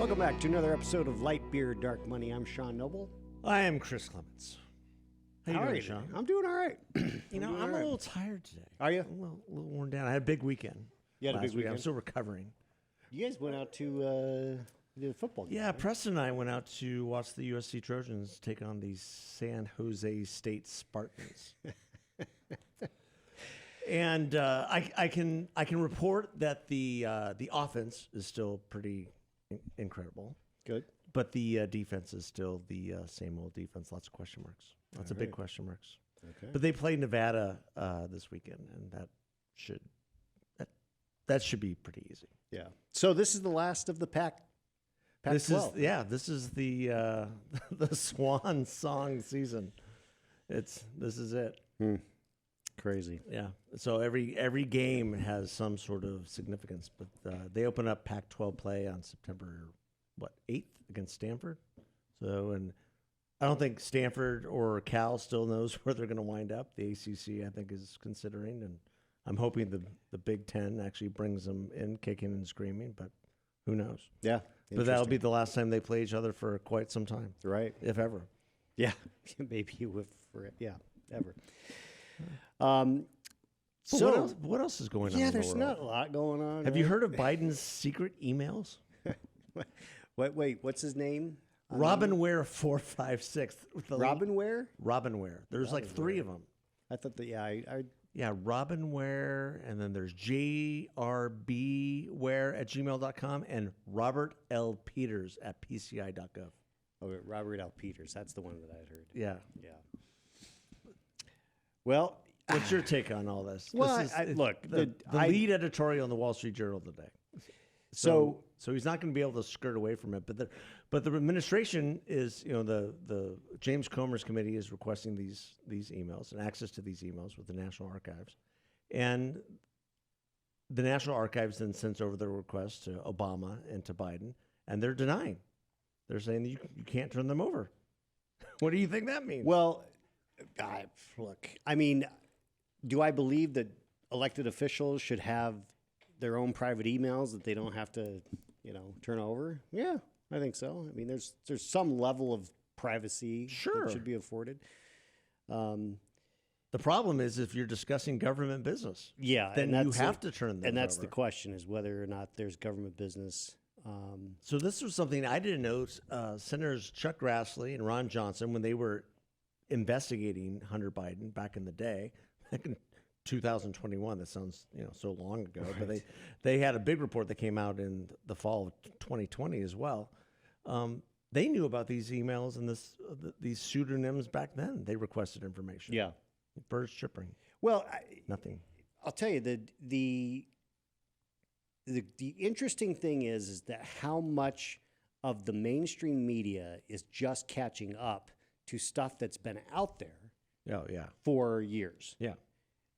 Welcome back to another episode of Light Beer, Dark Money. I'm Sean Noble. I am Chris Clements. How you doing, Sean? I'm doing all right. I'm a little tired today. Are you? I'm a little worn down. I had a big weekend. You had a big weekend? I'm still recovering. You guys went out to the football game. Yeah, right? Preston and I went out to watch the USC Trojans take on the San Jose State Spartans. And I can report that the offense is still pretty incredible. Good. But the defense is still the same old defense. Lots of question marks. Lots of big question marks. Okay. But they play Nevada this weekend, and that should be pretty easy. Yeah. So this is the last of the Pac-12. This is the the swan song season. This is it. Crazy. Yeah. So every game has some sort of significance. But they open up Pac-12 play on September 8th against Stanford. So, and I don't think Stanford or Cal still knows where they're going to wind up. The ACC, I think, is considering, and I'm hoping the Big Ten actually brings them in kicking and screaming, but who knows? Yeah. But that'll be the last time they play each other for quite some time. Right. If ever. Yeah. Maybe ever. So what else is going on? Yeah, in the there's world? not a lot going on. Have you heard of Biden's secret emails? Wait, what's his name? Robinware 456. Robinware? Robinware. There's like three of them. I thought that, Yeah, Robinware, and then there's jrbware@gmail.com and Robert L. Peters at pci.gov. Okay, Robert L. Peters. That's the one that I had heard. Yeah. Yeah. Well, what's your take on all this? Well, this is, look, the lead editorial in the Wall Street Journal today. So he's not going to be able to skirt away from it. But the administration is, the James Comer's committee is requesting these emails and access to these emails with the National Archives, and the National Archives then sends over their request to Obama and to Biden, and they're denying. They're saying that you can't turn them over. What do you think that means? Well, look, I mean, do I believe that elected officials should have their own private emails that they don't have to, turn over? Yeah, I think so. I mean, there's some level of privacy that should be afforded. The problem is if you're discussing government business, then you have to turn them over. And that's the question, is whether or not there's government business. So this was something I didn't know. Senators Chuck Grassley and Ron Johnson, when they were investigating Hunter Biden back in the day, back in 2021, that sounds so long ago, right. But they had a big report that came out in the fall of 2020 as well. They knew about these emails and these pseudonyms back then. They requested information. Yeah, birds chirping. Well, nothing. I'll tell you the interesting thing is that how much of the mainstream media is just catching up to stuff that's been out there. Oh yeah, for years. Yeah.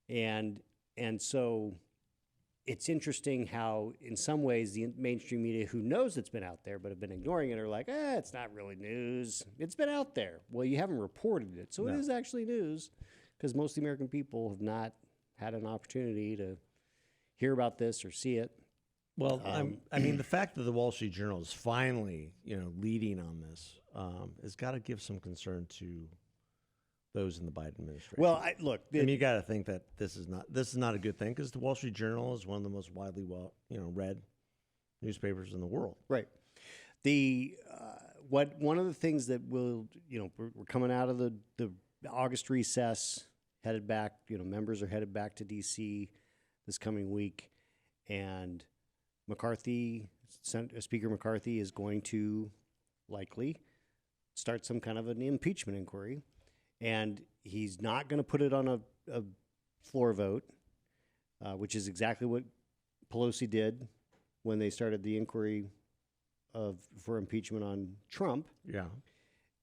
And so it's interesting how, in some ways, the mainstream media, who knows it's been out there but have been ignoring it, are like, it's not really news. It's been out there. Well, you haven't reported it, so It is actually news, because most of the American people have not had an opportunity to hear about this or see it. Well, I mean, the fact that the Wall Street Journal is finally, leading on this has got to give some concern to those in the Biden administration. Well, you got to think that this is not a good thing, because the Wall Street Journal is one of the most widely read newspapers in the world. Right. One of the things that we're coming out of the August recess, headed back. Members are headed back to D.C. this coming week, and Speaker McCarthy is going to likely start some kind of an impeachment inquiry. And he's not going to put it on a floor vote, which is exactly what Pelosi did when they started the inquiry for impeachment on Trump. Yeah.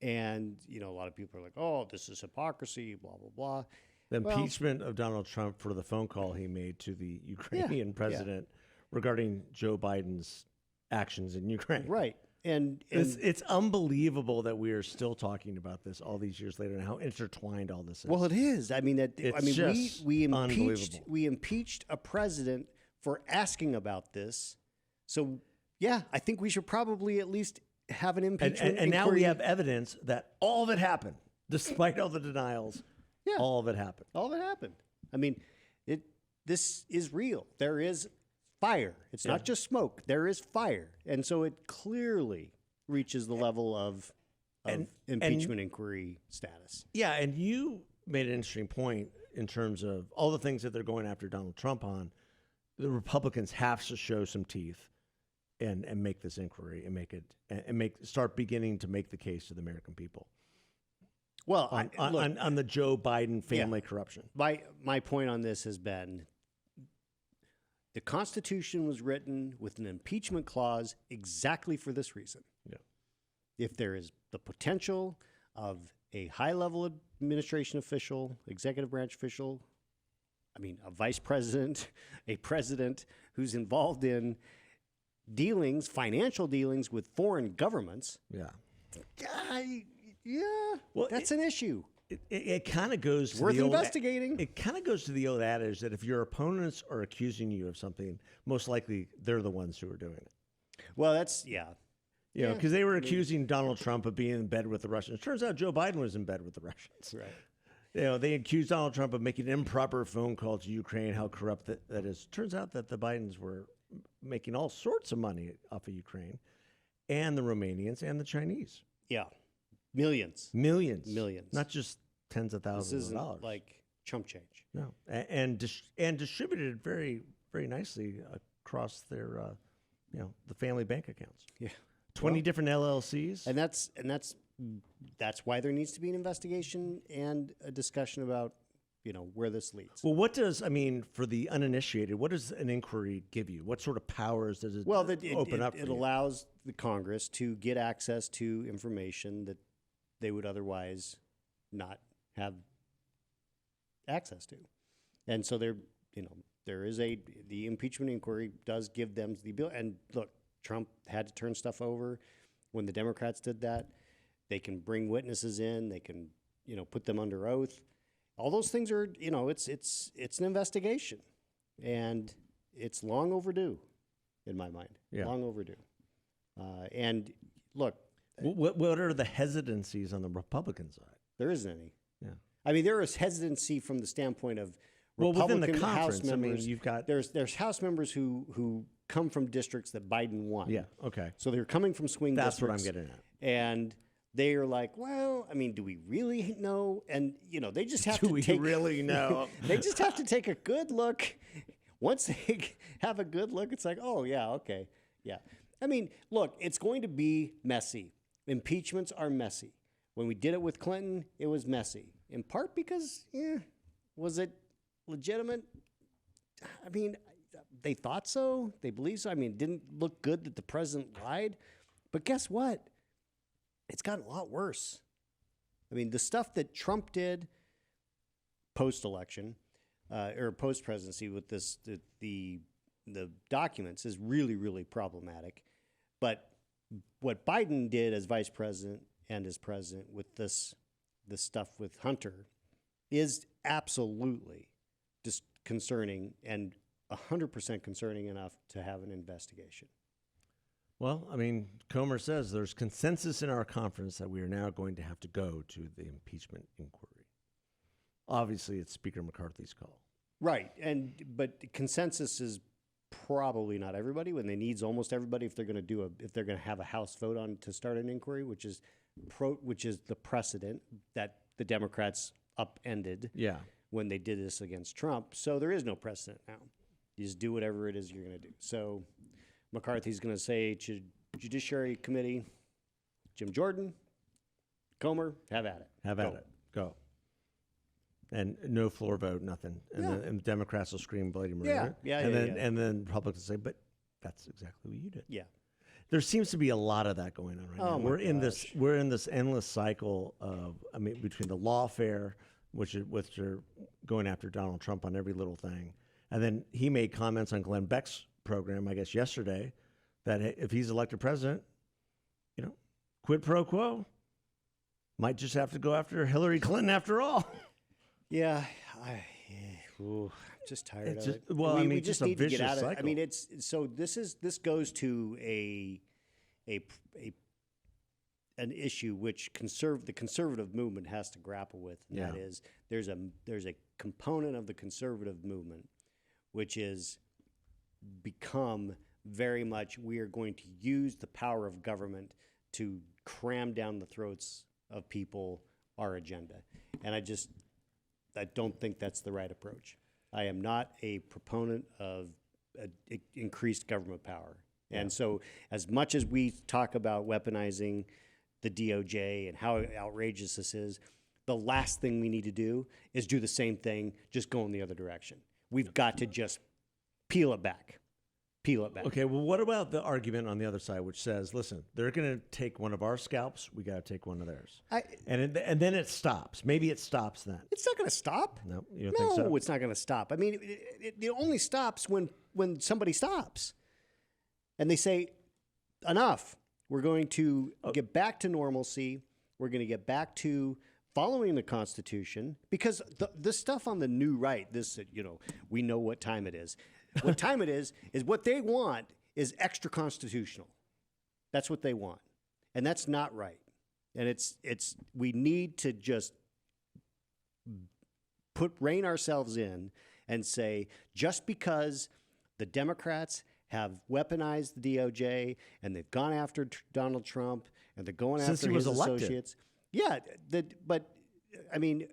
And, a lot of people are like, oh, this is hypocrisy, blah, blah, blah. The impeachment of Donald Trump for the phone call he made to the Ukrainian president regarding Joe Biden's actions in Ukraine. Right. And it's unbelievable that we are still talking about this all these years later and how intertwined all this is. Well, it is. I mean, we unbelievable. We impeached a president for asking about this. So Yeah, I think we should probably at least have an impeachment And now we inquiry. have evidence that all of it happened, despite all the denials. Yeah. All of it happened. All of it happened. I mean, this is real. There is fire. It's not just smoke. There is fire. And so it clearly reaches the level of impeachment inquiry status. Yeah, and you made an interesting point in terms of all the things that they're going after Donald Trump on. The Republicans have to show some teeth and make this inquiry and start beginning to make the case to the American people. Well, on the Joe Biden family corruption. My point on this has been the Constitution was written with an impeachment clause exactly for this reason. Yeah. If there is the potential of a high-level administration official, executive branch official, a vice president, a president who's involved in financial dealings with foreign governments. Yeah. Well, that's an issue. It kind of goes to worth investigating. It kind of goes to the old adage that if your opponents are accusing you of something, most likely they're the ones who are doing it. Well, that's You know, because they were accusing Donald Trump of being in bed with the Russians. Turns out Joe Biden was in bed with the Russians. Right. You know, they accused Donald Trump of making an improper phone call to Ukraine, how corrupt that is. Turns out that the Bidens were making all sorts of money off of Ukraine and the Romanians and the Chinese. Yeah. Millions. Not just tens of thousands of dollars. Like chump change. No. And distributed very, very nicely across their, the family bank accounts. Yeah. 20 different LLCs. And that's why there needs to be an investigation and a discussion about, where this leads. Well, for the uninitiated, what does an inquiry give you? What sort of powers does it open up for It you? allows the Congress to get access to information that they would otherwise not have access to. And so the impeachment inquiry does give them the ability. And look, Trump had to turn stuff over. When the Democrats did that, they can bring witnesses in. They can, put them under oath. All those things are, it's an investigation, and it's long overdue, in my mind. Yeah. Long overdue. And look, what are the hesitancies on the Republican side? there isn't any. Yeah. There is hesitancy from the standpoint of within Republican the House conference, members. you've got There's House members who come from districts that Biden won. Yeah. Okay. So they're coming from swing That's what I'm districts. getting at. And they are like, well, do we really know? And they just have Do to we take really know? They just have to take a good look. Once they have a good look, it's like, oh yeah, okay, yeah. Look, it's going to be messy. Impeachments are messy. When we did it with Clinton, it was messy. In part because, was it legitimate? They thought so. They believed so. It didn't look good that the president lied. But guess what? It's gotten a lot worse. The stuff that Trump did post-election or post-presidency with the documents is really, really problematic. But what Biden did as vice president and as president with this stuff with Hunter is absolutely just concerning and 100% concerning enough to have an investigation. Well, Comer says there's consensus in our conference that we are now going to have to go to the impeachment inquiry. Obviously, it's Speaker McCarthy's call. Right, but consensus is probably not everybody. When they needs almost everybody if they're going to have a House vote on to start an inquiry, which is the precedent that the Democrats upended. Yeah. When they did this against Trump. So there is no precedent now. You just do whatever it is you're going to do. So McCarthy's going to say to Judiciary Committee, Jim Jordan, Comer, have at it. Have at it. Go. And no floor vote, nothing. And the Democrats will scream bloody murder. And then Republicans say, but that's exactly what you did. Yeah. There seems to be a lot of that going on right now. We're in this endless cycle of between the lawfare, which are going after Donald Trump on every little thing. And then he made comments on Glenn Beck's program, I guess yesterday, that if he's elected president, quid pro quo, might just have to go after Hillary Clinton after all. Yeah. Just tired It's of just- it. well, I mean, we just just a need to get vicious out of it. I cycle. mean, this goes to an issue which the conservative movement has to grapple with, and that Yeah. is there's a component of the conservative movement which is become very much we are going to use the power of government to cram down the throats of people our agenda, and I don't think that's the right approach. I am not a proponent of increased government power. And so as much as we talk about weaponizing the DOJ and how outrageous this is, the last thing we need to do is do the same thing, just go in the other direction. We've got to just peel it back. Peel it back. Okay, well, what about the argument on the other side, which says, listen, they're going to take one of our scalps, we got to take one of theirs. And then it stops. Maybe it stops then. It's not going to stop. No, you don't think so? No, it's not going to stop. I mean, it only stops when somebody stops. And they say, enough. We're going to get back to normalcy. We're going to get back to following the Constitution. Because the stuff on the new right, we know what time it is. What time it is what they want is extra constitutional. That's what they want. And that's not right. And we need to just rein ourselves in and say, just because the Democrats have weaponized the DOJ and they've gone after Donald Trump and they're going after his associates. Yeah, but I mean,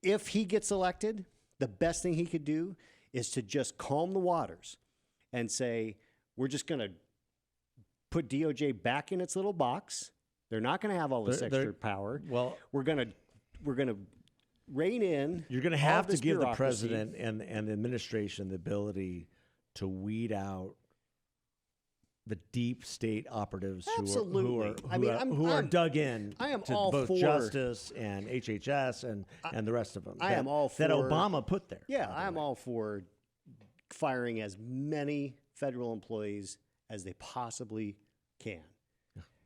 if he gets elected, the best thing he could do is to just calm the waters and say, we're just going to put DOJ back in its little box. They're not going to have all this extra power. Well, we're going to rein in. You're going to have to give the president and the administration the ability to weed out the deep state operatives who are dug in to both justice and HHS and the rest of them. I am all for that Obama put there. Yeah, I am all for firing as many federal employees as they possibly can,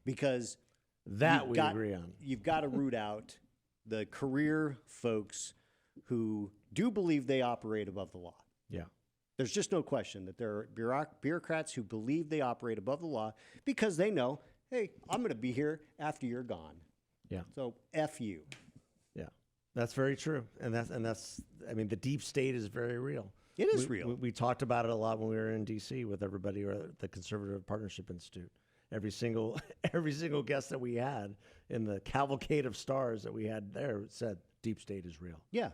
because that we agree on. You've got to root out the career folks who do believe they operate above the law. Yeah. There's just no question that there are bureaucrats who believe they operate above the law because they know, hey, I'm going to be here after you're gone. Yeah. So F you. Yeah, that's very true. And that's I mean, the deep state is very real. It is real. We talked about it a lot when we were in D.C. with everybody or at the Conservative Partnership Institute. Every single guest that we had in the cavalcade of stars that we had there said deep state is real. Yeah.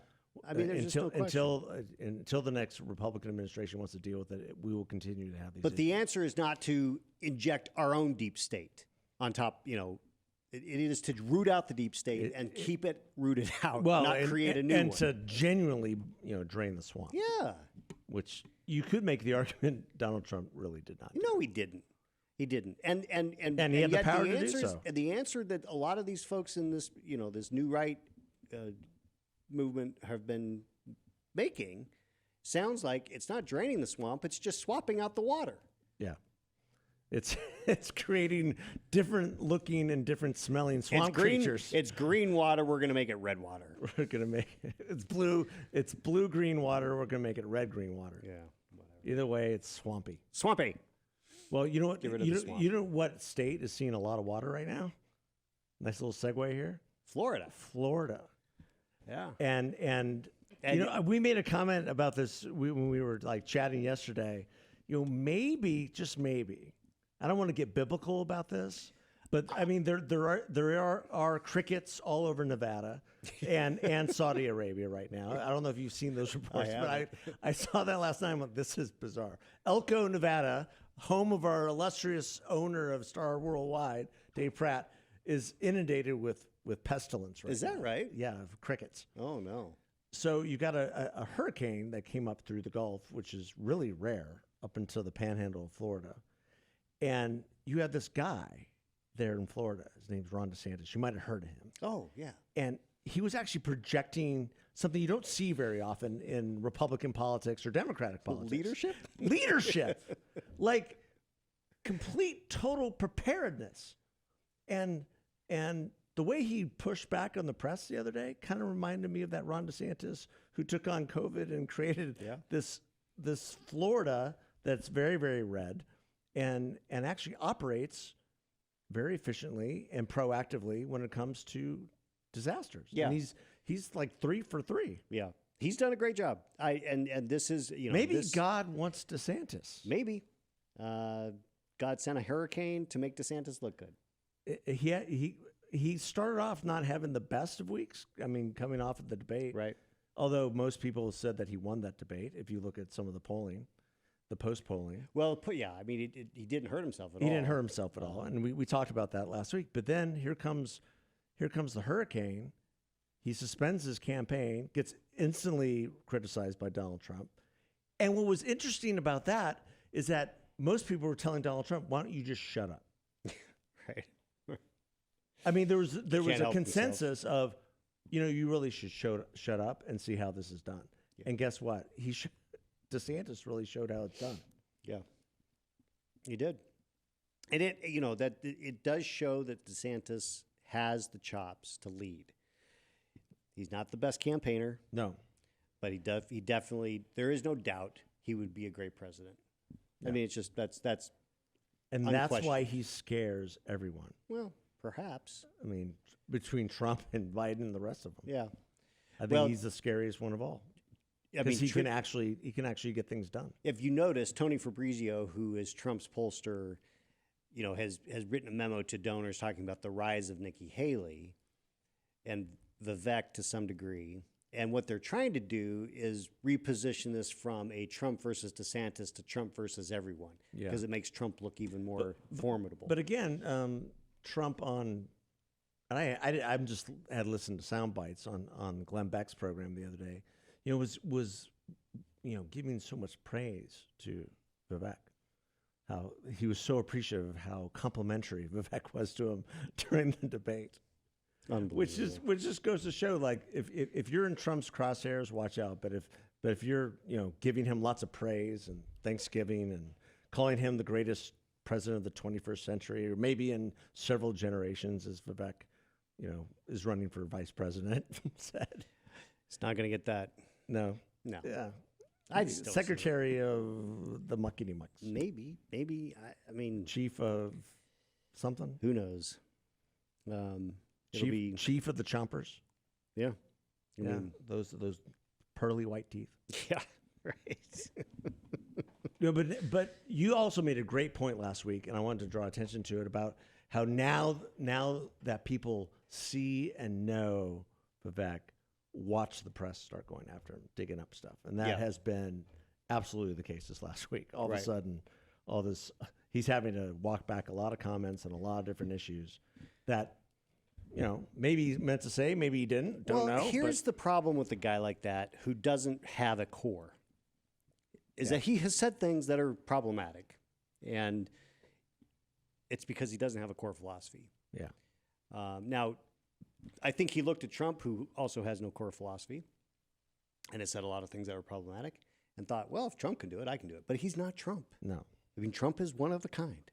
I mean, there's just no question. Until the next Republican administration wants to deal with it, we will continue to have these. But the answer is not to inject our own deep state on top. It is to root out the deep state and keep it rooted out, not create a new one. And to genuinely, drain the swamp. Yeah. Which you could make the argument Donald Trump really did not do. No, he didn't. He didn't. And he had the power to do so. The answer that a lot of these folks in this, this new right movement have been making sounds like it's not draining the swamp, it's just swapping out the water. Yeah. It's creating different looking and different smelling swamp creatures. It's green water, we're going to make it red water. We're going to make it's blue green water, we're going to make it red green water. Yeah, whatever. Either way, it's swampy. Swampy. Well, you know what? You know what state is seeing a lot of water right now? Nice little segue here. Florida. Yeah. And we made a comment about this when we were like chatting yesterday. Maybe, just maybe, I don't want to get biblical about this, but I mean there are crickets all over Nevada and Saudi Arabia right now. I don't know if you've seen those reports, but I saw that last night. I'm like, this is bizarre. Elko, Nevada, home of our illustrious owner of Star Worldwide, Dave Pratt, is inundated with pestilence right now. Is that right? Yeah, of crickets. Oh, no. So you got a hurricane that came up through the Gulf, which is really rare up until the panhandle of Florida. And you have this guy there in Florida. His name's Ron DeSantis. You might have heard of him. Oh, yeah. And he was actually projecting something you don't see very often in Republican politics or Democratic politics. Leadership? Leadership. Like complete, total preparedness. And the way he pushed back on the press the other day kind of reminded me of that Ron DeSantis who took on COVID and created this Florida that's very, very red and actually operates very efficiently and proactively when it comes to disasters. Yeah. And he's like 3 for 3. Yeah. He's done a great job. And this is, maybe God wants DeSantis. Maybe. God sent a hurricane to make DeSantis look good. He started off not having the best of weeks. I mean, coming off of the debate. Right. Although most people said that he won that debate, if you look at some of the polling, the post-polling. Well, I mean, he didn't hurt himself at all. He didn't hurt himself at all. And we talked about that last week. But then here comes the hurricane. He suspends his campaign, gets instantly criticized by Donald Trump. And what was interesting about that is that most people were telling Donald Trump, why don't you just shut up? Right. I mean, there was a consensus of, you really should shut up and see how this is done. Yeah. And guess what? DeSantis really showed how it's done. Yeah, he did. And it does show that DeSantis has the chops to lead. He's not the best campaigner. No. But he definitely, there is no doubt he would be a great president. Yeah. I mean, it's just, that's and that's why he scares everyone. Well, perhaps. I mean, between Trump and Biden and the rest of them. Yeah. I think he's the scariest one of all. I mean, he can actually get things done. If you notice, Tony Fabrizio, who is Trump's pollster, has written a memo to donors talking about the rise of Nikki Haley and Vivek to some degree. And what they're trying to do is reposition this from a Trump versus DeSantis to Trump versus everyone, because it makes Trump look even more formidable. But again, Trump on, and I just had listened to sound bites on Glenn Beck's program the other day. Was giving so much praise to Vivek, how he was so appreciative of how complimentary Vivek was to him during the debate. Which just goes to show, like, if you're in Trump's crosshairs, watch out. But if you're giving him lots of praise and Thanksgiving and calling him the greatest president of the 21st century, or maybe in several generations, as Vivek is running for vice president, said, it's not going to get that. No. Yeah. Secretary of the Muckety Mucks. Maybe. I mean, chief of something. Who knows? Chief of the Chompers. Yeah. I mean, those pearly white teeth. Yeah. Right. But you also made a great point last week, and I wanted to draw attention to it, about how now that people see and know Vivek, watch the press start going after him, digging up stuff. And that has been absolutely the case this last week. All of a sudden, he's having to walk back a lot of comments on a lot of different issues that, maybe he meant to say, maybe he didn't, don't know. Here's the problem with a guy like that who doesn't have a core, is that he has said things that are problematic. And it's because he doesn't have a core philosophy. Yeah. Now, I think he looked at Trump, who also has no core philosophy, and has said a lot of things that are problematic, and thought, well, if Trump can do it, I can do it. But he's not Trump. No. I mean, Trump is one of a kind.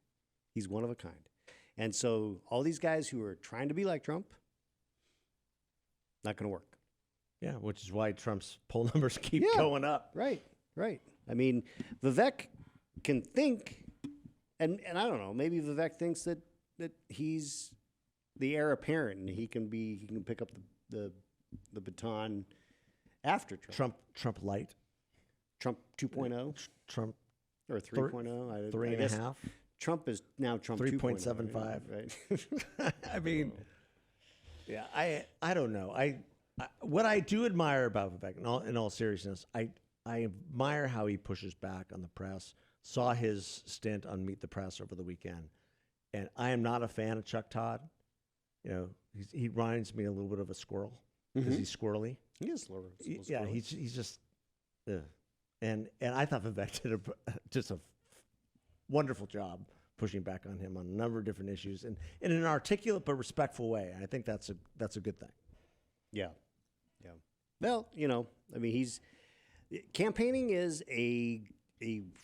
He's one of a kind. And so all these guys who are trying to be like Trump, not going to work. Yeah, which is why Trump's poll numbers keep going up. Right. I mean, Vivek can think, and I don't know, maybe Vivek thinks that he's the heir apparent, and he can pick up the baton after Trump. Trump light. Trump 2.0. Trump or 3.0. 3.5. Trump is now Trump 3.75. Right. I mean, yeah, I don't know. What I do admire about Vivek, in all seriousness, I admire how he pushes back on the press. Saw his stint on Meet the Press over the weekend, and I am not a fan of Chuck Todd. He reminds me a little bit of a squirrel because he's squirrely. He is squirrely. Yeah, he's just, and I thought Vivek did just a wonderful job pushing back on him on a number of different issues, and in an articulate but respectful way. And I think that's a good thing. Yeah. Well, I mean, campaigning is a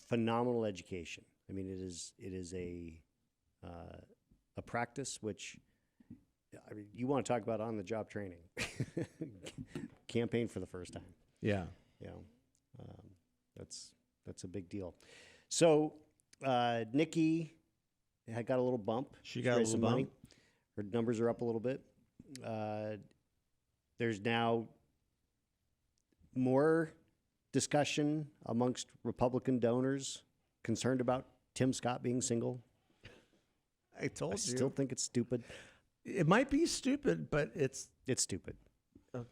phenomenal education. I mean, it is a practice which I mean, you want to talk about on-the-job training. Campaign for the first time. Yeah. You know, that's a big deal. So Nikki had got a little bump. She got a raised little some bump. money. Her numbers are up a little bit. There's now more discussion amongst Republican donors concerned about Tim Scott being single. I told I still think it's stupid. It might be stupid, but it's stupid. Okay.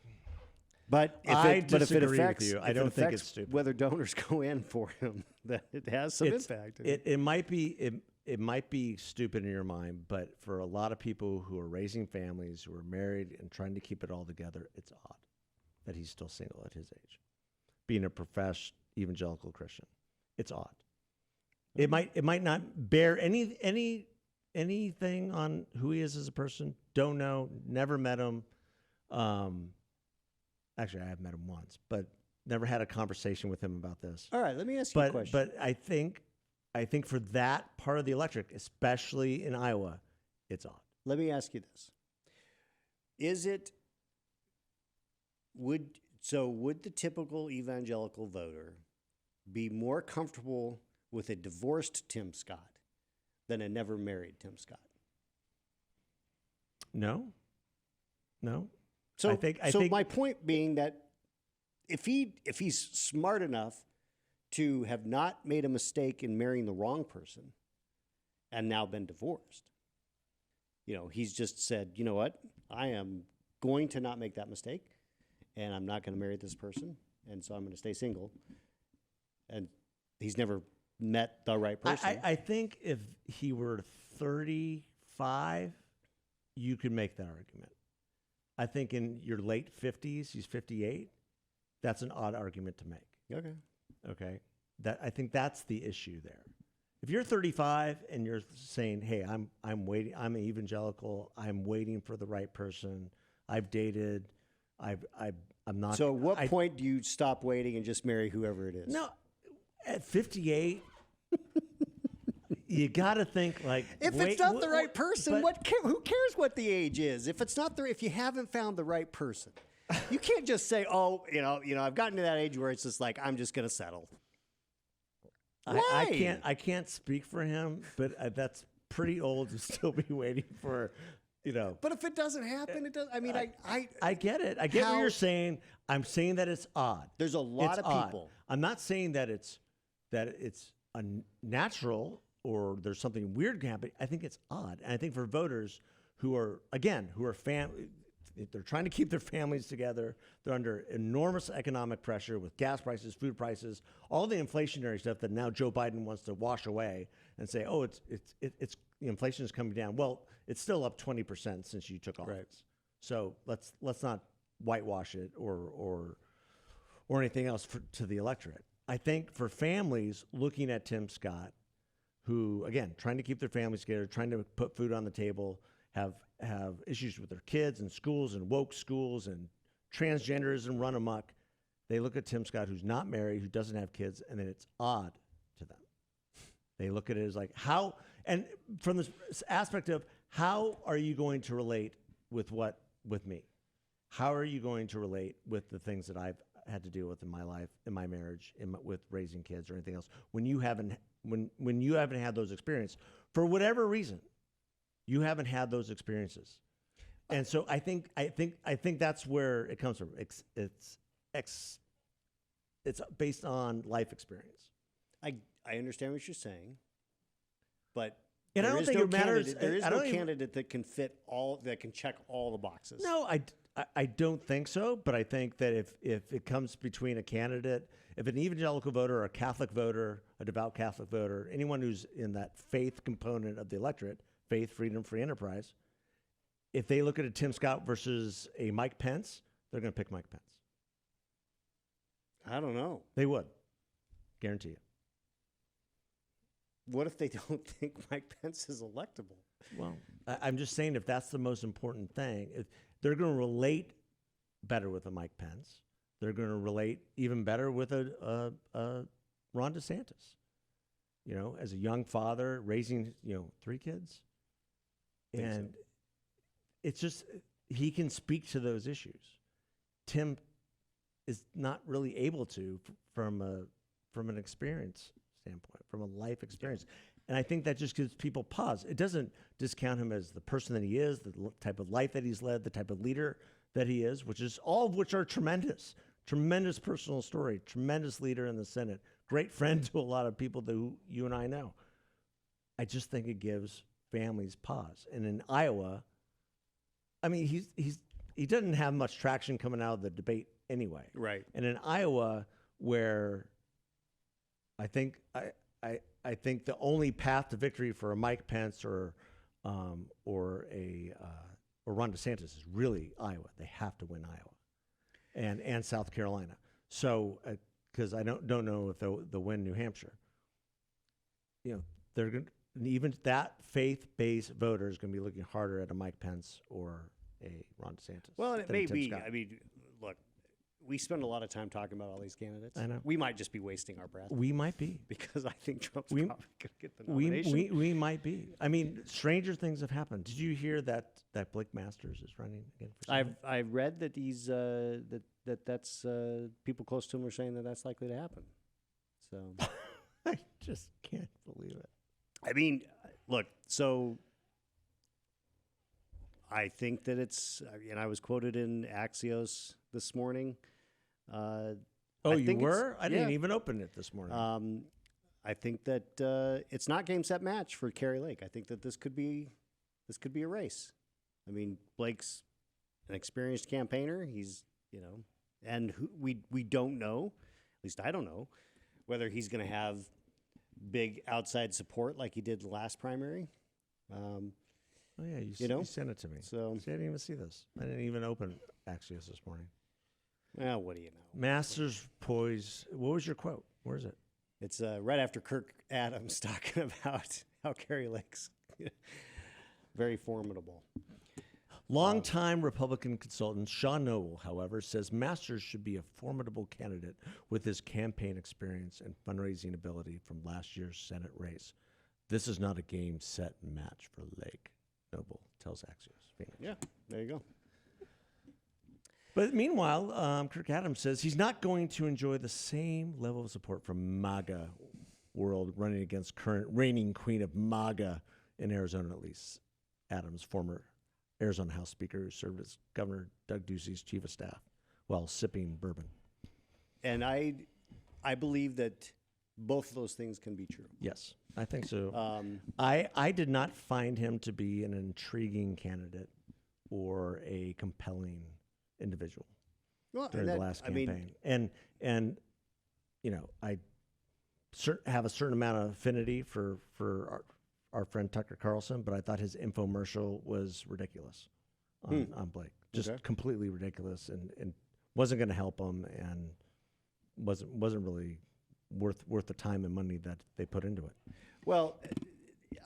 But if I it, but if it disagree with affects, you. I if it don't think affects it's stupid. whether donors go in for him, that it has some impact. It might be it might be stupid in your mind, but for a lot of people who are raising families, who are married and trying to keep it all together, it's odd that he's still single at his age, being a professed evangelical Christian. It's odd. It might not bear anything on who he is as a person. Don't know. Never met him. Actually, I have met him once, but never had a conversation with him about this. All right, let me ask you a question. But I think for that part of the electorate, especially in Iowa, it's odd. Let me ask you this: would the typical evangelical voter be more comfortable with a divorced Tim Scott than a never married Tim Scott? No. So I think my point being that if he's smart enough to have not made a mistake in marrying the wrong person and now been divorced, he's just said, you know what, I am going to not make that mistake, and I'm not going to marry this person, and so I'm going to stay single. And he's never met the right person. I think if he were 35, you could make that argument. I think in your late 50s, he's 58, that's an odd argument to make. Okay. I think that's the issue there. If you're 35 and you're saying, "Hey, I'm waiting. I'm an evangelical. I'm waiting for the right person. I've dated. I'm not." So, at what point do you stop waiting and just marry whoever it is? No, at 58, you got to think like, if it's not the right person, who cares what the age is? If it's not if you haven't found the right person, you can't just say, "Oh, I've gotten to that age where it's just like I'm just going to settle." Why? I can't speak for him, but that's pretty old to still be waiting for, But if it doesn't happen, it does. I mean, I get it. I get what you're saying. I'm saying that it's odd. There's a lot of people. I'm not saying that it's unnatural or there's something weird happening. I think it's odd, and I think for voters who are they're trying to keep their families together. They're under enormous economic pressure with gas prices, food prices, all the inflationary stuff that now Joe Biden wants to wash away and say, "Oh, it's inflation is coming down." Well, it's still up 20% since you took office. Right. So let's not whitewash it or anything else to the electorate. I think for families looking at Tim Scott, who again trying to keep their families together, trying to put food on the table, have issues with their kids and schools and woke schools and transgenderism run amok. They look at Tim Scott, who's not married, who doesn't have kids, and then it's odd to them. They look at it as like, how, and from this aspect of how are you going to relate with me? How are you going to relate with the things that I've had to deal with in my life, in my marriage, with raising kids or anything else? When you haven't had those experiences, for whatever reason, you haven't had those experiences, and so I think that's where it comes from. It's based on life experience. I understand what you're saying, but and I don't think it matters. There is no candidate that can check all the boxes. No, I don't think so. But I think that if it comes between a candidate, if an evangelical voter, or a Catholic voter, a devout Catholic voter, anyone who's in that faith component of the electorate. Faith, freedom, free enterprise. If they look at a Tim Scott versus a Mike Pence, they're going to pick Mike Pence. I don't know. They would. Guarantee you. What if they don't think Mike Pence is electable? Well, I'm just saying if that's the most important thing, if they're going to relate better with a Mike Pence. They're going to relate even better with a Ron DeSantis. As a young father raising, 3 kids. And it's just he can speak to those issues. Tim is not really able to from an experience standpoint, from a life experience. And I think that just gives people pause. It doesn't discount him as the person that he is, the type of life that he's led, the type of leader that he is, which is all of which are tremendous. Tremendous personal story, tremendous leader in the Senate, great friend to a lot of people that you and I know. I just think it gives families pause. And in Iowa, I mean, he doesn't have much traction coming out of the debate anyway. Right. And in Iowa, where I think the only path to victory for a Mike Pence or Ron DeSantis is really Iowa. They have to win Iowa. And South Carolina. So, because I don't know if they'll win New Hampshire. You know, they're going even that faith-based voter is going to be looking harder at a Mike Pence or a Ron DeSantis. Well, it than may Tim be. Scott. I mean, look, we spend a lot of time talking about all these candidates. I know. We might just be wasting our breath We might be. because I think Trump's probably going to get the We, nomination. we might be. I mean, stranger things have happened. Did you hear that Blake Masters is running again for Senate? I read that he's that's people close to him are saying that that's likely to happen. So I just can't believe it. I mean, look. So I think that it's. And I was quoted in Axios this morning. Oh, I you think were? I didn't yeah. even open it this morning. I think that it's not game set match for Kari Lake. I think that this could be a race. I mean, Blake's an experienced campaigner. He's and we don't know, at least I don't know, whether he's going to have big outside support like he did the last primary. Oh yeah, you sent it to me. So See, I didn't even see this. I didn't even open Axios this morning. well, what do you know? Masters poise. What was your quote? Where is it? It's right after Kirk Adams talking about how Kari Lake's very formidable. Longtime Republican consultant Sean Noble, however, says Masters should be a formidable candidate with his campaign experience and fundraising ability from last year's Senate race. This is not a game, set, match for Lake, Noble tells Axios. Phoenix. Yeah, there you go. But meanwhile, Kirk Adams says he's not going to enjoy the same level of support from MAGA world running against current reigning queen of MAGA in Arizona, at least. Adams, former Arizona House Speaker, who served as Governor Doug Ducey's chief of staff while sipping bourbon. And I believe that both of those things can be true. Yes, I think so. I did not find him to be an intriguing candidate or a compelling individual during the last campaign. And I have a certain amount of affinity for our friend Tucker Carlson, but I thought his infomercial was ridiculous on Blake. Just completely ridiculous and wasn't going to help him and wasn't really worth the time and money that they put into it. Well,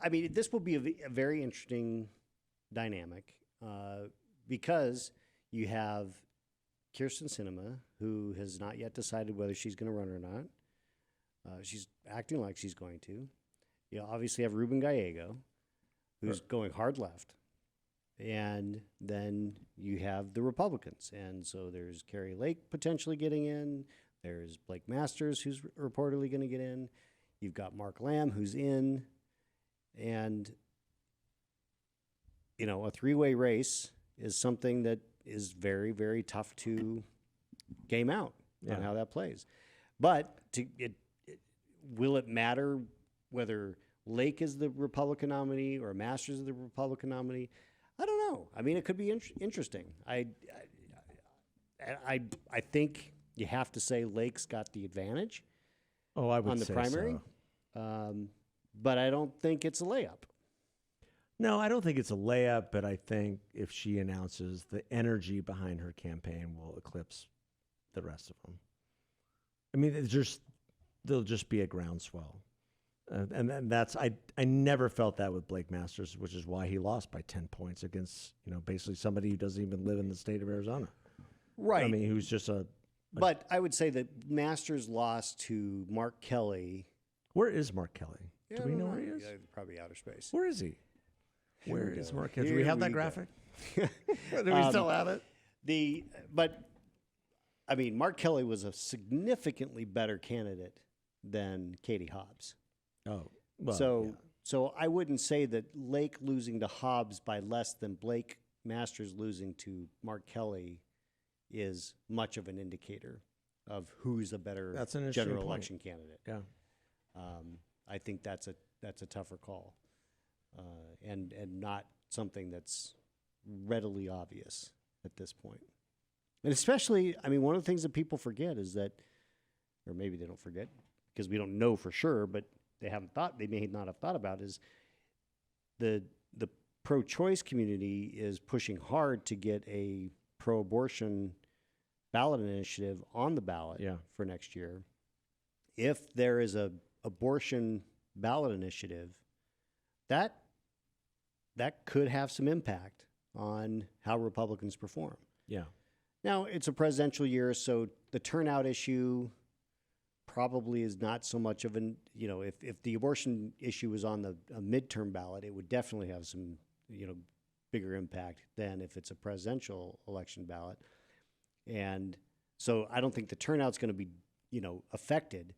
I mean, this will be a very interesting dynamic because you have Kyrsten Sinema, who has not yet decided whether she's going to run or not. She's acting like she's going to. You obviously have Ruben Gallego, who's going hard left. And then you have the Republicans. And so there's Kari Lake potentially getting in. There's Blake Masters, who's reportedly going to get in. You've got Mark Lamb, who's in. And, a three-way race is something that is very, very tough to game out on how that plays. But will it matter whether Lake is the Republican nominee or Masters is the Republican nominee? I don't know. I mean, it could be interesting. I think you have to say Lake's got the advantage. Oh, I would on the say primary, so. But I don't think it's a layup. No, I don't think it's a layup. But I think if she announces, the energy behind her campaign will eclipse the rest of them. I mean, there'll just be a groundswell. And that's I never felt that with Blake Masters, which is why he lost by 10 points against basically somebody who doesn't even live in the state of Arizona. Right. I mean, who's just But I would say that Masters lost to Mark Kelly. Where is Mark Kelly? Do we know where he is? Yeah, probably outer space. Where is he? Where is Mark Kelly? Do Here we have we that go. graphic? Do we still have it? But I mean, Mark Kelly was a significantly better candidate than Katie Hobbs. Oh, well, So I wouldn't say that Lake losing to Hobbs by less than Blake Masters losing to Mark Kelly is much of an indicator of who's a better That's an interesting general point. election candidate. Yeah. I think that's a tougher call, and not something that's readily obvious at this point. And especially, I mean, one of the things that people forget is that, or maybe they don't forget because we don't know for sure, but they may not have thought about is the pro-choice community is pushing hard to get a pro-abortion ballot initiative on the ballot for next year. If there is a abortion ballot initiative, that could have some impact on how Republicans perform. Yeah. Now, it's a presidential year, so the turnout issue probably is not so much of an, if the abortion issue was on a midterm ballot, it would definitely have some, bigger impact than if it's a presidential election ballot. And so I don't think the turnout's going to be, affected,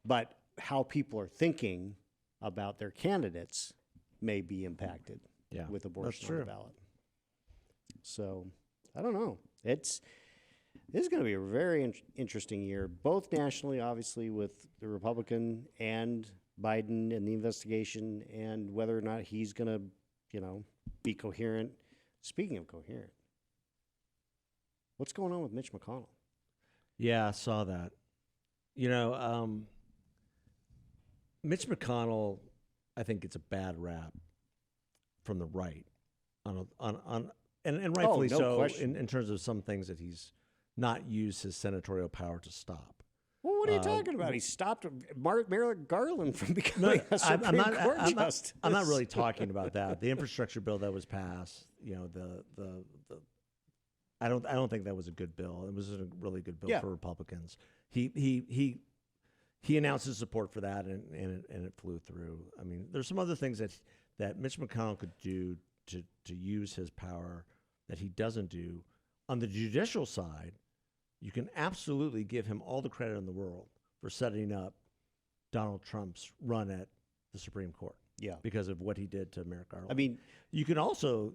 but how people are thinking about their candidates may be impacted with abortion on the ballot. So I don't know. This is going to be a very interesting year, both nationally, obviously, with the Republican and Biden and the investigation, and whether or not he's going to, be coherent. Speaking of coherent, what's going on with Mitch McConnell? Yeah, I saw that. Mitch McConnell, I think it's a bad rap from the right, and rightfully so in terms of some things that he's not used his senatorial power to stop. Well, what are you talking about? He stopped Merrick Garland from becoming a Supreme Court justice. I'm not really talking about that. The infrastructure bill that was passed, I don't think that was a good bill. It was a really good bill for Republicans. He announced his support for that, and it flew through. I mean, there's some other things that Mitch McConnell could do to use his power that he doesn't do. On the judicial side, you can absolutely give him all the credit in the world for setting up Donald Trump's run at the Supreme Court. Yeah, because of what he did to Merrick Garland. I mean, you can also,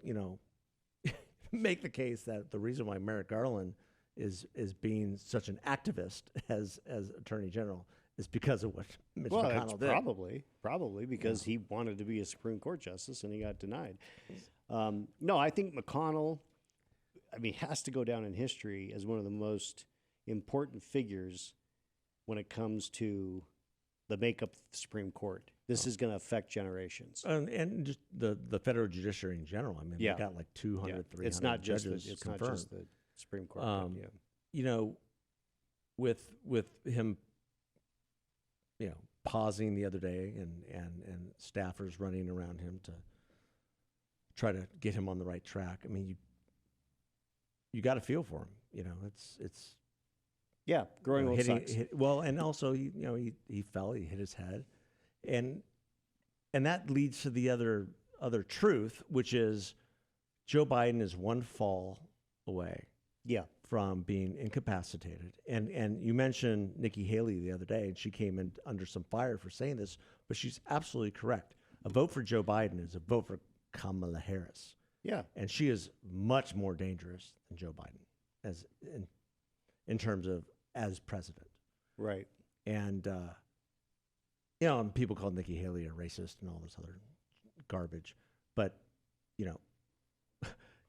make the case that the reason why Merrick Garland is being such an activist as Attorney General is because of what Mitch McConnell did. Probably because he wanted to be a Supreme Court justice and he got denied. No, I think McConnell, has to go down in history as one of the most important figures when it comes to the makeup of the Supreme Court. This is going to affect generations. And just the federal judiciary in general. I mean, they've got like 200, 300 it's not just judges it's confirmed. not just the Supreme Court. With him, pausing the other day and staffers running around him to try to get him on the right track. I mean, you got to feel for him. It's growing old sucks. And also he fell, he hit his head, and that leads to the other truth, which is Joe Biden is one fall away from being incapacitated. And you mentioned Nikki Haley the other day, and she came in under some fire for saying this, but she's absolutely correct. A vote for Joe Biden is a vote for Kamala Harris. Yeah. And she is much more dangerous than Joe Biden as in terms of as president. Right. And and people call Nikki Haley a racist and all this other garbage. But,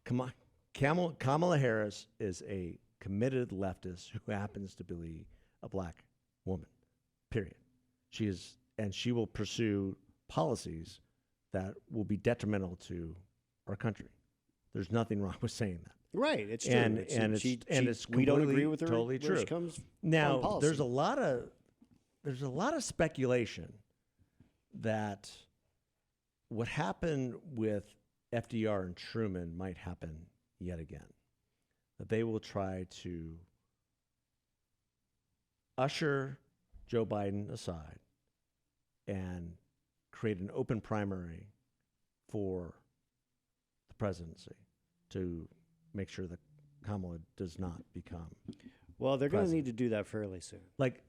Kamala Harris is a committed leftist who happens to be a black woman, period. She will pursue policies that will be detrimental to our country. There's nothing wrong with saying that. Right, it's true. It's we don't agree with her. Totally where true. She comes now, from there's a lot of speculation that what happened with FDR and Truman might happen yet again. That they will try to usher Joe Biden aside and create an open primary for the presidency to make sure that Kamala does not become Well, they're going to president. need to do that fairly soon. Like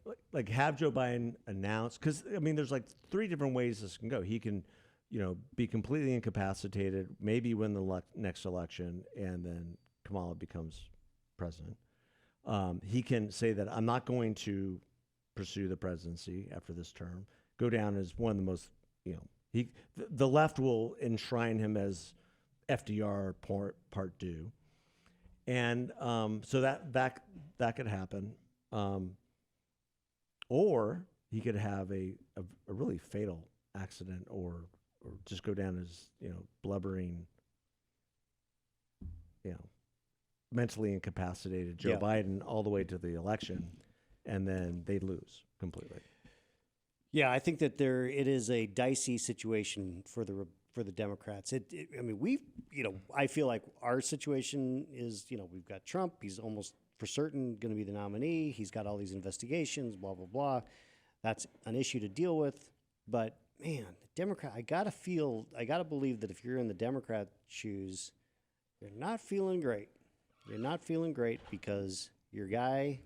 have Joe Biden announce, because I mean, there's like 3 different ways this can go. He can, be completely incapacitated, maybe win the next election, and then Kamala becomes president. He can say that I'm not going to pursue the presidency after this term, go down as one of the most, the left will enshrine him as FDR part due. And so that could happen. Or he could have a really fatal accident or just go down as, blubbering, mentally incapacitated Joe Biden all the way to the election, and then they lose completely. Yeah, I think that it is a dicey situation for the Democrats. I feel like our situation is, we've got Trump. He's almost for certain going to be the nominee. He's got all these investigations, blah, blah, blah. That's an issue to deal with. But man, the Democrat, I got to believe that if you're in the Democrat shoes, you're not feeling great. You're not feeling great because your guy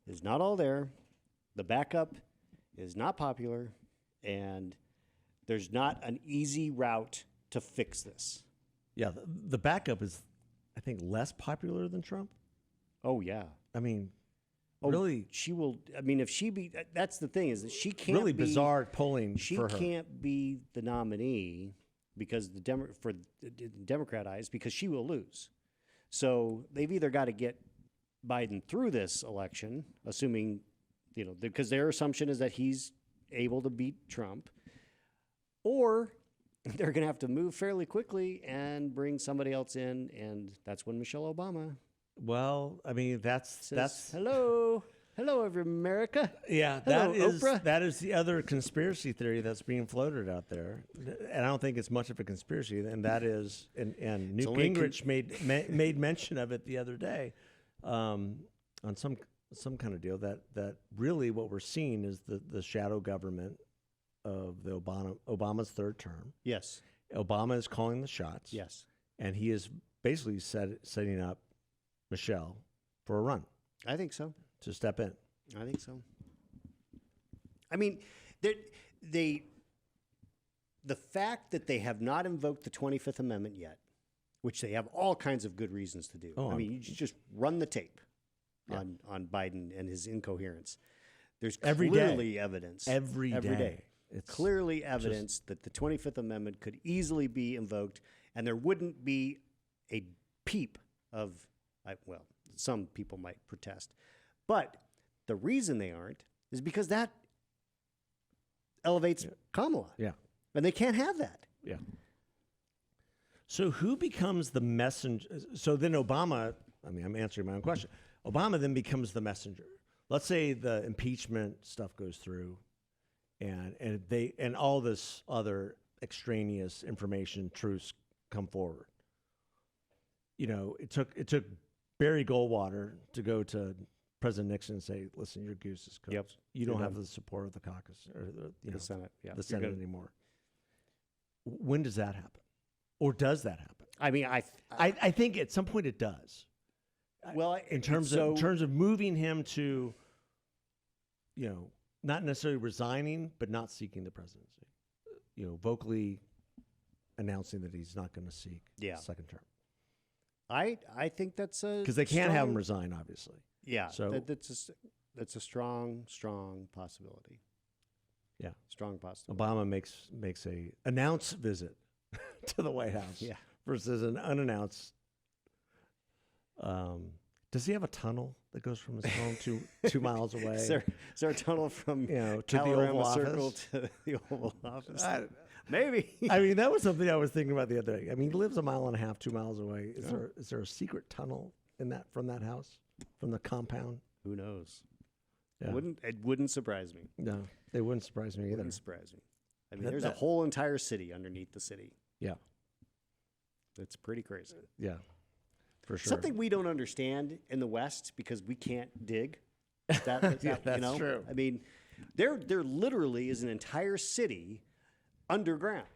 is not all there. The backup is not popular, and there's not an easy route to fix this. Yeah, the backup is, I think, less popular than Trump. Oh, yeah. I mean, really, she will. I mean, if she be, that's the thing, is that she can't really be, bizarre polling She for her. can't be the nominee because for the Democrat eyes, because she will lose. So they've either got to get Biden through this election, assuming, because their assumption is that he's able to beat Trump, or they're going to have to move fairly quickly and bring somebody else in, and that's when Michelle Obama Well, I mean, that's hello, America. Yeah, Hello, Oprah. That is the other conspiracy theory that's being floated out there, and I don't think it's much of a conspiracy. And that is, and Newt Gingrich made mention of it the other day, on some kind of deal that really what we're seeing is the shadow government of the Obama's third term. Yes, Obama is calling the shots. yes, and he is basically setting up Michelle for a run I think so. to step in. I think so. I mean, the fact that they have not invoked the 25th Amendment yet, which they have all kinds of good reasons to do. I mean, you just run the tape on Biden and his incoherence. There's clearly evidence Every day. It's clearly evidence that the 25th Amendment could easily be invoked, and there wouldn't be a peep of, some people might protest. But the reason they aren't is because that elevates Kamala. Yeah. And they can't have that. Yeah. So who becomes the messenger? So then Obama, I'm answering my own question. Obama then becomes the messenger. Let's say the impeachment stuff goes through and all this other extraneous information, truths come forward. It took Barry Goldwater to go to President Nixon and say, "Listen, your goose is cooked. Yep. You don't have the support of the caucus or The Senate. Yeah. the Senate anymore." When does that happen, or does that happen? I mean, I think at some point it does. well, In terms of moving him to, not necessarily resigning, but not seeking the presidency, vocally announcing that he's not going to seek a second term. I think that's Because they can't have him resign, obviously. Yeah, So- that's a strong possibility. Yeah. Strong possibility. Obama makes a announced visit to the White House versus an unannounced. Does he have a tunnel that goes from his home 2 miles away? Is there a tunnel from to the Oval Calorama Circle Office? to the Oval Office? Maybe. I mean, that was something I was thinking about the other day. I mean, he lives a mile and a half, 2 miles away. Is there a secret tunnel from that house, from the compound? Who knows? Yeah. It wouldn't surprise me. No, they wouldn't surprise me either. Wouldn't surprise me. I mean, there's a whole entire city underneath the city. Yeah, It's pretty crazy. yeah, for sure. Something we don't understand in the West because we can't dig. That's true. I mean, there literally is an entire city underground.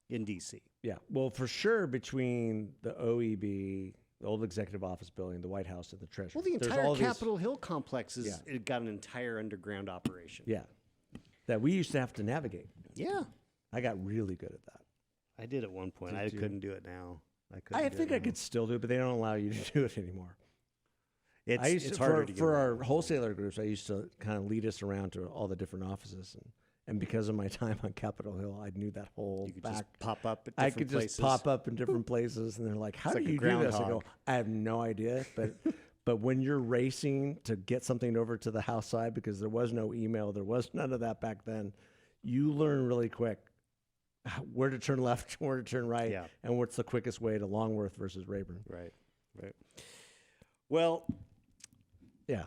in D.C. Yeah. Well, for sure, between the OEB, the old executive office building, the White House, and the Treasury. Well, the There's entire all these- Capitol Hill complex is Yeah. it got an entire underground operation. Yeah. That we used to have to navigate. Yeah. I got really good at that. I did at one point. I you? couldn't do it now. I think I could still do it, but they don't allow you to do it anymore. It's harder to get for around. our wholesaler groups. I used to kind of lead us around to all the different offices, and because of my time on Capitol Hill, I knew that whole You could back. just pop up at I different could places. just pop up in different places, and they're like, "How do like a you do this?" I go, groundhog. "I have no idea," but when you're racing to get something over to the house side, because there was no email, there was none of that back then, you learn really quick where to turn left, where to turn right, Yeah. and what's the quickest way to Longworth versus Rayburn. Right. Well, Yeah.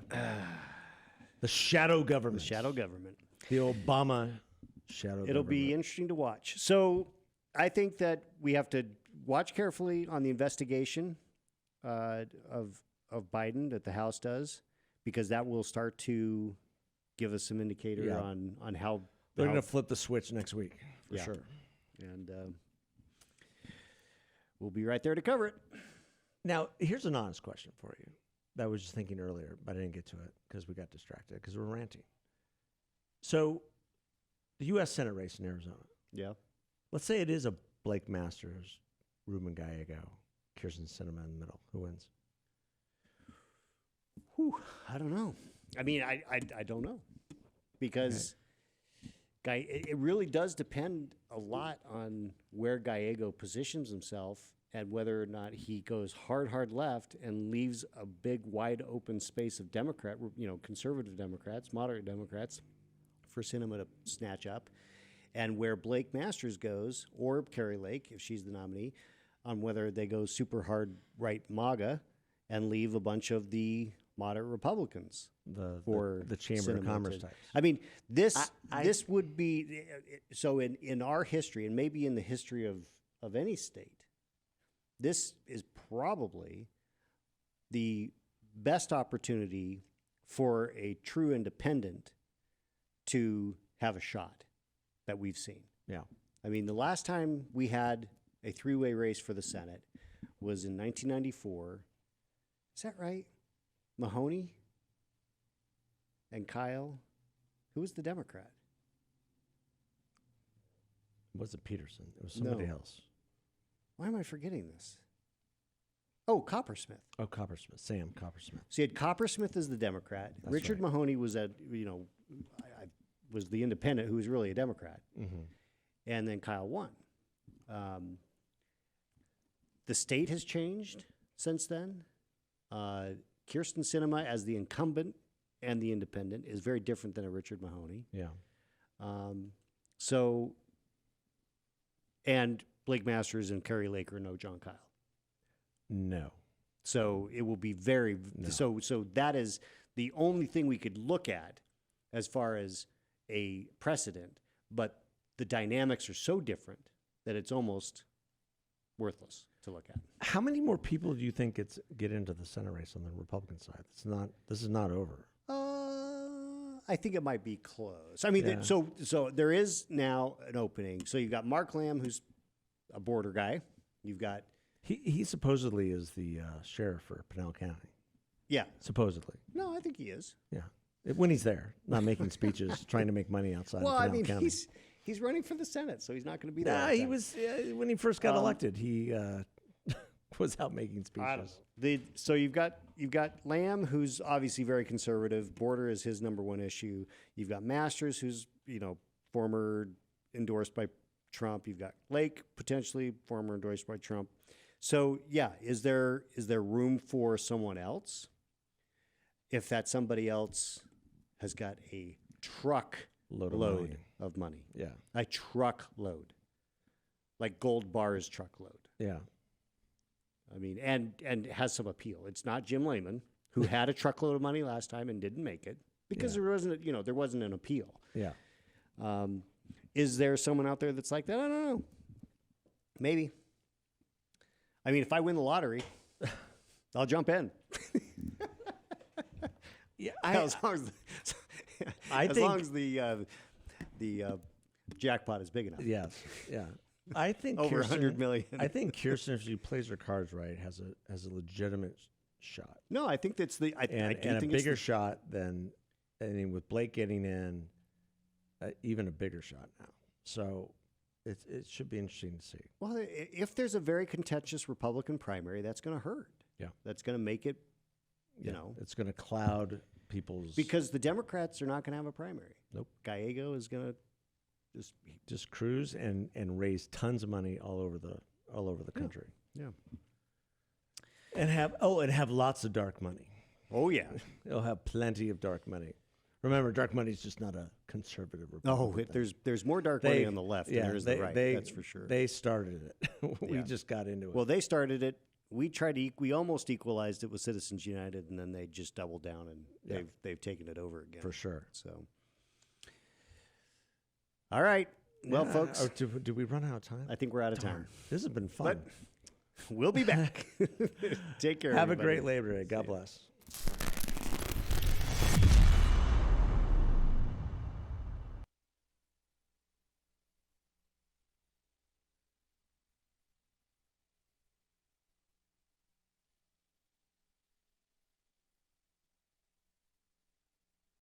The shadow government. the shadow government. The Obama shadow It'll government. be interesting to watch. So I think that we have to watch carefully on the investigation of Biden that the House does, because that will start to give us some indicator Yeah. on how They're going to flip the switch next week, for Yeah. sure. and we'll be right there to cover it. Now, here's an honest question for you that I was just thinking earlier, but I didn't get to it because we got distracted because we're ranting. So, the U.S. Senate race in Arizona, Yeah. let's say it is a Blake Masters, Ruben Gallego, Kirsten Sinema in the middle. Who wins? Whew, I don't know. I mean, I don't know, because it really does depend a lot on where Gallego positions himself and whether or not he goes hard left and leaves a big wide open space of conservative Democrats, moderate Democrats, for Sinema to snatch up, and where Blake Masters goes, or Carrie Lake if she's the nominee, on whether they go super hard right MAGA and leave a bunch of the moderate Republicans for the Chamber of Sinema Commerce to- types. I mean, this I- this would be so in our history, and maybe in the history of any state, this is probably the best opportunity for a true independent to have a shot that we've seen. Yeah. I mean, the last time we had a three-way race for the Senate was in 1994. Is that right? Mahoney and Kyle. Who was the Democrat? It wasn't Peterson. It was somebody No. else. Why am I forgetting this? Oh, Coppersmith. Oh, Coppersmith. Sam Coppersmith. So you had Coppersmith as the Democrat. That's Richard right. Mahoney was was the independent who was really a Democrat. Mm-hmm. And then Kyle won. The state has changed since then. Kirsten Sinema as the incumbent and the independent is very different than a Richard Mahoney. Yeah. And Blake Masters and Carrie Lake are no John Kyle. No. So it will be very so that is the only thing we could look at as far as a precedent, but the dynamics are so different that it's almost worthless to look at. How many more people do you think get into the Senate race on the Republican side? This is not over. I think it might be close. I mean, Yeah. so there is now an opening. So you've got Mark Lamb, who's a border guy. You've got He supposedly is the sheriff for Pinell County. yeah. Supposedly. No, I think he is. Yeah. When he's there, not making speeches, trying to make money outside Well, of I Pinell mean, County. he's running for the Senate, so he's not going to be there. all Nah, the he time. was when he first got elected. He was out making I don't speeches. know. So you've got Lamb, who's obviously very conservative. Border is his number one issue. You've got Masters, who's former endorsed by Trump. You've got Lake, potentially former endorsed by Trump. So yeah, is there room for someone else? If that somebody else has got a truckload of money, Yeah. a truckload, like Gold Bar's truckload. Yeah. I mean, and has some appeal. It's not Jim Lehman, who had a truckload of money last time and didn't make it because there wasn't an appeal. Yeah. Is there someone out there that's like that? I don't know. Maybe. I mean, if I win the lottery, I'll jump in. Yeah. as long as the jackpot is big enough. Yes. Yeah. I think over Kirsten, 100 million. I think Kirsten, if she plays her cards right, has a legitimate shot. No, I think that's the. I do And a think bigger it's shot than, I mean, with Blake getting in, even a bigger shot now. So it should be interesting to see. well, if there's a very contentious Republican primary, that's going to hurt. Yeah. That's going to make it, you Yeah, know, it's going to cloud people's because the Democrats are not going to have a primary. Nope. Gallego is going to just cruise and raise tons of money all over the country. Yeah. And have lots of dark money. Oh yeah. They'll have plenty of dark money. Remember, dark money is just not a conservative Republican thing. There's more dark money on the left than there is the right. That's for sure. They started it. We Yeah. just got into it. Well, they started it. We tried to. We almost equalized it with Citizens United, and then they just doubled down, and they've taken it over again. For sure. So, all right. Well, folks, do we run out of time? I think we're out of time. This has been fun. We'll be back. Take care. Have everybody. a great Labor Day. God bless.